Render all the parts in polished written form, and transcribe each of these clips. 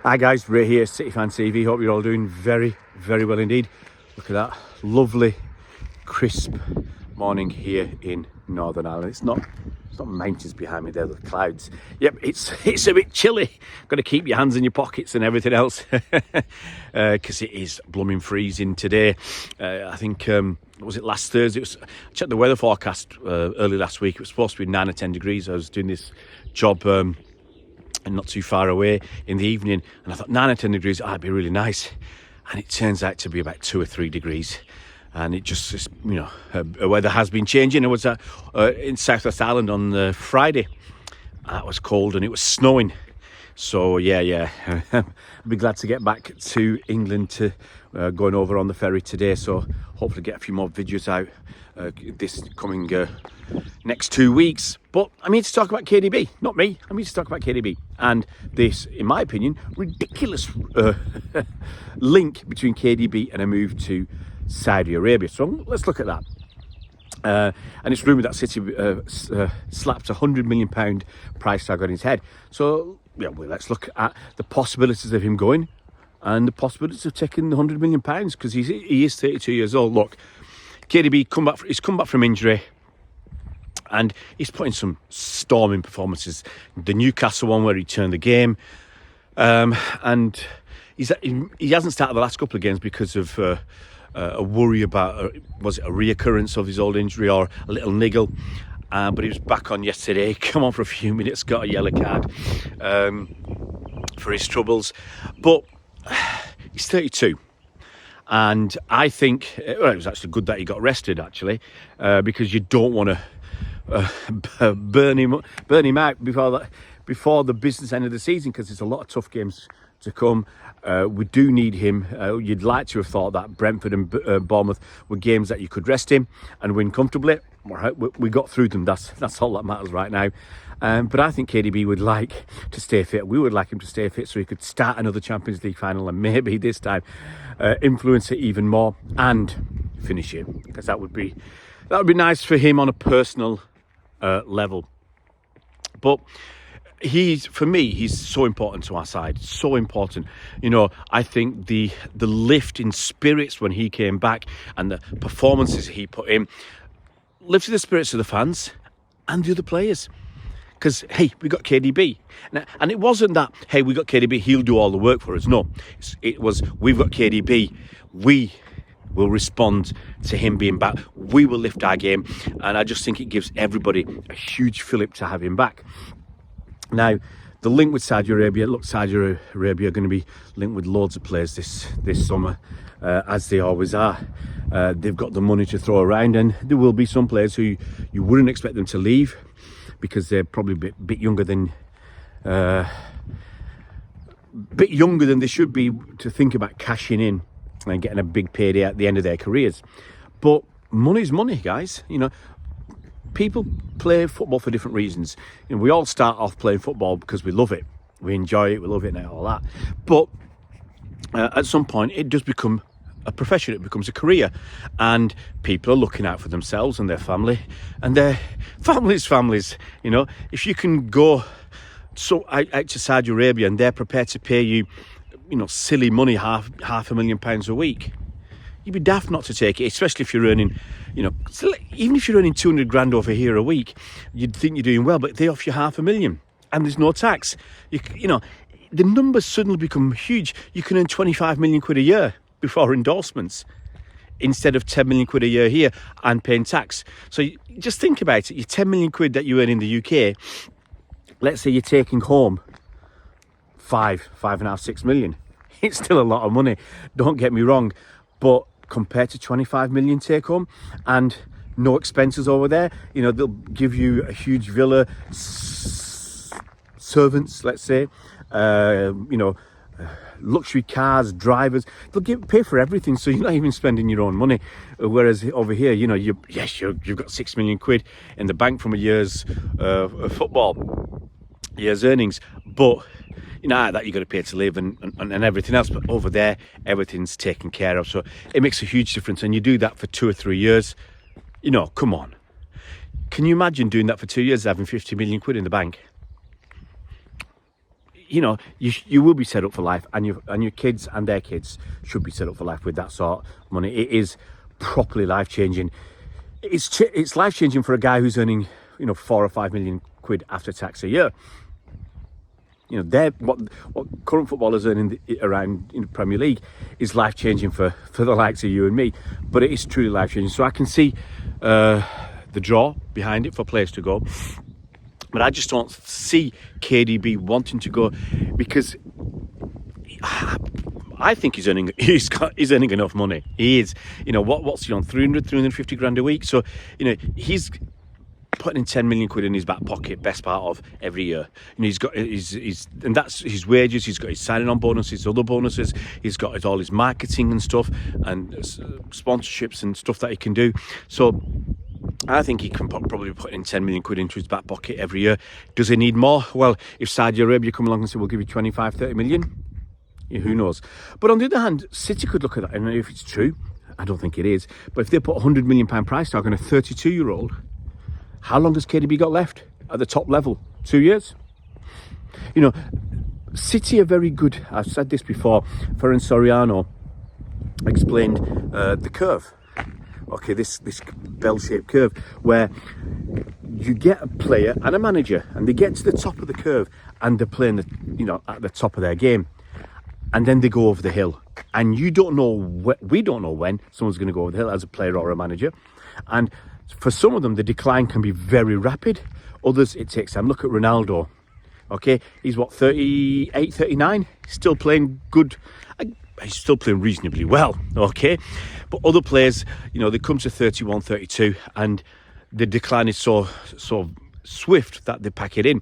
Hi guys, Ray here, City Fan TV. Hope you're all doing very, very well indeed. Look at that lovely, crisp morning here in Northern Ireland. It's not mountains behind me there, the clouds. Yep, it's a bit chilly. Got to keep your hands in your pockets and everything else because it is blooming freezing today. I think was it last Thursday? I checked the weather forecast early last week. It was supposed to be 9 or 10 degrees. I was doing this job and not too far away in the evening, and I thought 9 or 10 degrees, that'd be really nice, and it turns out to be about 2 or 3 degrees, and it just, you know, weather has been changing. I was in Southwest Ireland on Friday. That was cold and it was snowing, so yeah I'll be glad to get back to England, to going over on the ferry today, so hopefully get a few more videos out this coming next 2 weeks. But I mean to talk about KdB, not me. I mean to talk about KdB and this, in my opinion, ridiculous link between KdB and a move to Saudi Arabia. So let's look at that. And it's rumoured that City slapped £100 million price tag on his head. So yeah, well, let's look at the possibilities of him going and the possibilities of taking the £100 million, because he is 32 years old. Look, KdB he's come back from injury, and he's put in some storming performances. The Newcastle one where he turned the game, and he hasn't started the last couple of games because of a worry about was it a reoccurrence of his old injury or a little niggle. But he was back on yesterday, come on for a few minutes, got a yellow card for his troubles. But he's 32. And I think, well, it was actually good that he got rested, actually, because you don't want to burn him out before the business end of the season, because there's a lot of tough games to come. We do need him. You'd like to have thought that Brentford and Bournemouth were games that you could rest him and win comfortably. We got through them. That's all that matters right now. But I think KdB would like to stay fit. We would like him to stay fit so he could start another Champions League final and maybe this time influence it even more and finish it, because that would be nice for him on a personal level. But for me, he's so important to our side, so important. You know, I think the lift in spirits when he came back and the performances he put in lifted the spirits of the fans and the other players. Because, hey, we got KdB. And it wasn't that, hey, we got KdB, he'll do all the work for us. No, it was, we've got KdB, we will respond to him being back. We will lift our game. And I just think it gives everybody a huge fillip to have him back. Now, the link with Saudi Arabia, look, Saudi Arabia are going to be linked with loads of players this summer, as they always are. They've got the money to throw around, and there will be some players who you wouldn't expect them to leave because they're probably a bit younger than they should be to think about cashing in and getting a big payday at the end of their careers. But money's money, guys. You know, people play football for different reasons. You know, we all start off playing football because we love it, we enjoy it, we love it, and all that. But at some point, it does become a profession. It becomes a career, and people are looking out for themselves and their family and their families. You know, if you can go out to Saudi Arabia and they're prepared to pay you, you know, silly money, half £500,000 a week, you'd be daft not to take it, especially if you're earning, you know, even if you're earning 200 grand over here a week, you'd think you're doing well, but they offer you £500,000 and there's no tax. You know, the numbers suddenly become huge. You can earn 25 million quid a year before endorsements instead of 10 million quid a year here and paying tax. So just think about it. Your 10 million quid that you earn in the UK, let's say you're taking home 5.5, 6 million. It's still a lot of money, don't get me wrong, but compared to 25 million take home and no expenses over there, you know, they'll give you a huge villa, servants, let's say, you know, luxury cars, drivers, they'll pay for everything, so you're not even spending your own money. Whereas over here, you know, you've got 6 million quid in the bank from a year's year's earnings, but you know that you've got to pay to live and everything else. But over there, everything's taken care of, so it makes a huge difference. And you do that for 2 or 3 years, you know, come on, can you imagine doing that for 2 years, having 50 million quid in the bank? you know, you will be set up for life, and your kids and their kids should be set up for life with that sort of money. It is properly life-changing. It's life-changing for a guy who's earning, you know, 4 or 5 million quid after tax a year. You know, what current footballers earning around in the Premier League is life-changing for the likes of you and me. But it is truly life-changing. So I can see the draw behind it for players to go. But I just don't see KdB wanting to go, because I think he's earning enough money. He is. You know, what's he on? 350 grand a week. So, you know, he's putting in 10 million quid in his back pocket, best part of every year. You know, he's got and that's his wages. He's got his signing on bonuses, other bonuses. He's got all his marketing and stuff, and sponsorships and stuff that he can do. So I think he can probably put in 10 million quid into his back pocket every year. Does he need more? Well, if Saudi Arabia come along and say, we'll give you 25, 30 million, yeah, who knows? But on the other hand, City could look at that, and if it's true, I don't think it is, but if they put £100 million price tag on a 32-year-old, how long has KdB got left at the top level? 2 years? You know, City are very good. I've said this before. Ferran Soriano explained the curve. Okay, this bell-shaped curve where you get a player and a manager, and they get to the top of the curve, and they're playing at the top of their game, and then they go over the hill, and you don't know we don't know when someone's going to go over the hill as a player or a manager. And for some of them, the decline can be very rapid. Others, it takes time. Look at Ronaldo. Okay, he's 38, 39, still playing good. He's still playing reasonably well, okay? But other players, you know, they come to 31, 32, and the decline is so swift that they pack it in.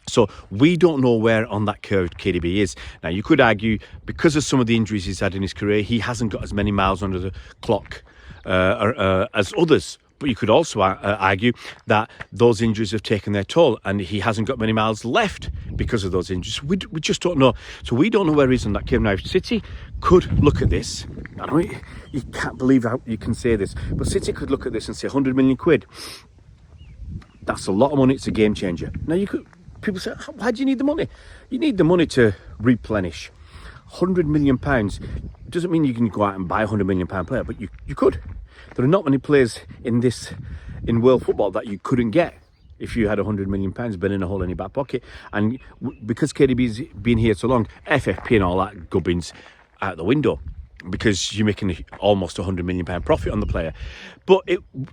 So we don't know where on that curve KdB is. Now, you could argue, because of some of the injuries he's had in his career, he hasn't got as many miles under the clock as others. But you could also argue that those injuries have taken their toll, and he hasn't got many miles left because of those injuries. We just don't know. So we don't know where he is on that curve. Now, if City could look at this, I know you can't believe how you can say this, but City could look at this and say 100 million quid. That's a lot of money. It's a game changer. Now, people say, why do you need the money? You need the money to replenish. £100 million doesn't mean you can go out and buy a £100 million player, but you could. There are not many players in world football that you couldn't get if you had £100 million burning a hole in your back pocket. And because KdB's been here so long, FFP and all that gubbins out the window, because you're making almost £100 million profit on the player. But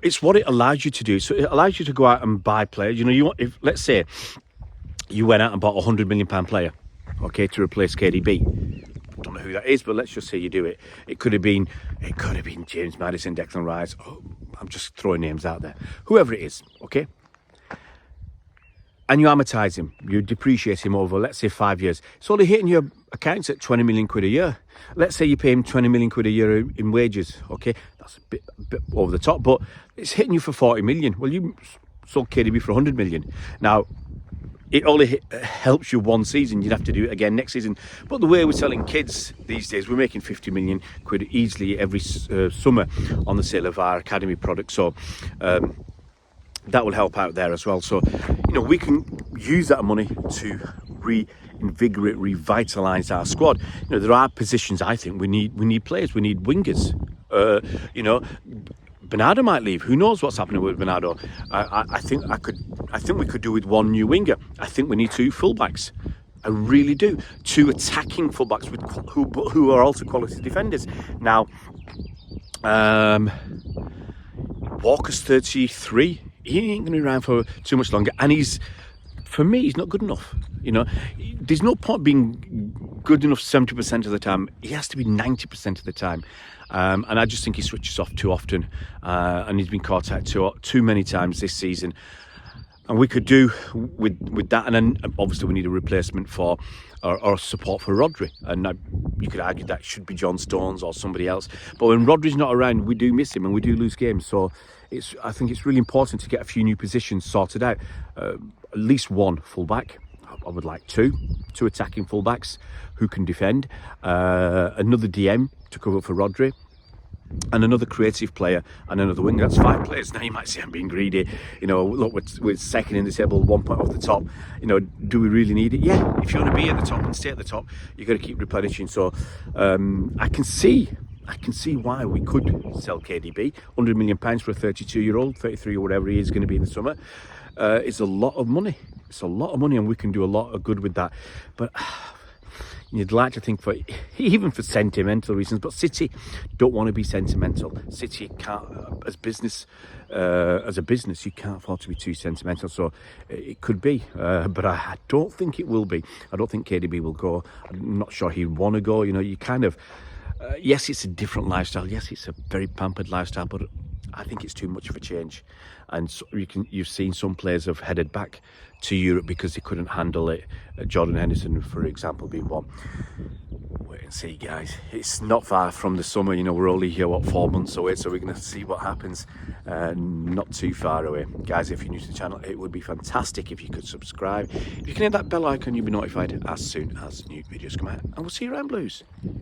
it's what it allows you to do. So it allows you to go out and buy players. You know, let's say you went out and bought a £100 million player, okay, to replace KdB. Don't know who that is, but let's just say you do it. It could have been James Maddison, Declan Rice. Oh, I'm just throwing names out there. Whoever it is, okay? And you amortise him, you depreciate him over, let's say, 5 years. It's only hitting your accounts at 20 million quid a year. Let's say you pay him 20 million quid a year in wages, okay? That's a bit over the top, but it's hitting you for 40 million. Well, you sold KdB for 100 million. Now, it only helps you one season. You'd have to do it again next season. But the way we're selling kids these days, we're making 50 million quid easily every summer on the sale of our academy products. So that will help out there as well. So, you know, we can use that money to reinvigorate, revitalise our squad. You know, there are positions I think we need players. We need wingers. You know, Bernardo might leave. Who knows what's happening with Bernardo? I think we could do with one new winger. I think we need 2 fullbacks. I really do. 2 attacking fullbacks who are also quality defenders. Now, Walker's 33. He ain't going to be around for too much longer, and for me, he's not good enough. You know, there's no point being good enough 70% of the time. He has to be 90% of the time. And I just think he switches off too often, and he's been caught out too many times this season. And we could do with that, and then obviously we need a replacement for or support for Rodri. And you could argue that should be John Stones or somebody else. But when Rodri's not around, we do miss him and we do lose games. So I think it's really important to get a few new positions sorted out. At least 1 fullback. I would like 2 attacking fullbacks who can defend. Another DM to cover for Rodri. and another creative player and another winger. That's 5 players. Now you might say I'm being greedy. You know, look, we're second in the table, 1 point off the top. You know, do we really need it? Yeah, if you want to be at the top and stay at the top, you've got to keep replenishing. So I can see why we could sell KdB. £100 million for a 32-year-old, 33 or whatever he is going to be in the summer. It's a lot of money. It's a lot of money, and we can do a lot of good with that. But you'd like to think even for sentimental reasons, but City don't want to be sentimental. City can't, as a business, you can't afford to be too sentimental. So it could be, but I don't think it will be. I don't think KdB will go. I'm not sure he'd want to go. You know, you kind of, yes, it's a different lifestyle. Yes, it's a very pampered lifestyle, but I think it's too much of a change. And so you've seen some players have headed back to Europe because they couldn't handle it. Jordan Henderson, for example, being one. Wait and see, guys. It's not far from the summer. You know, we're only here, 4 months away, so we're going to see what happens. Not too far away. Guys, if you're new to the channel, it would be fantastic if you could subscribe. If you can hit that bell icon, you'll be notified as soon as new videos come out. And we'll see you around, Blues.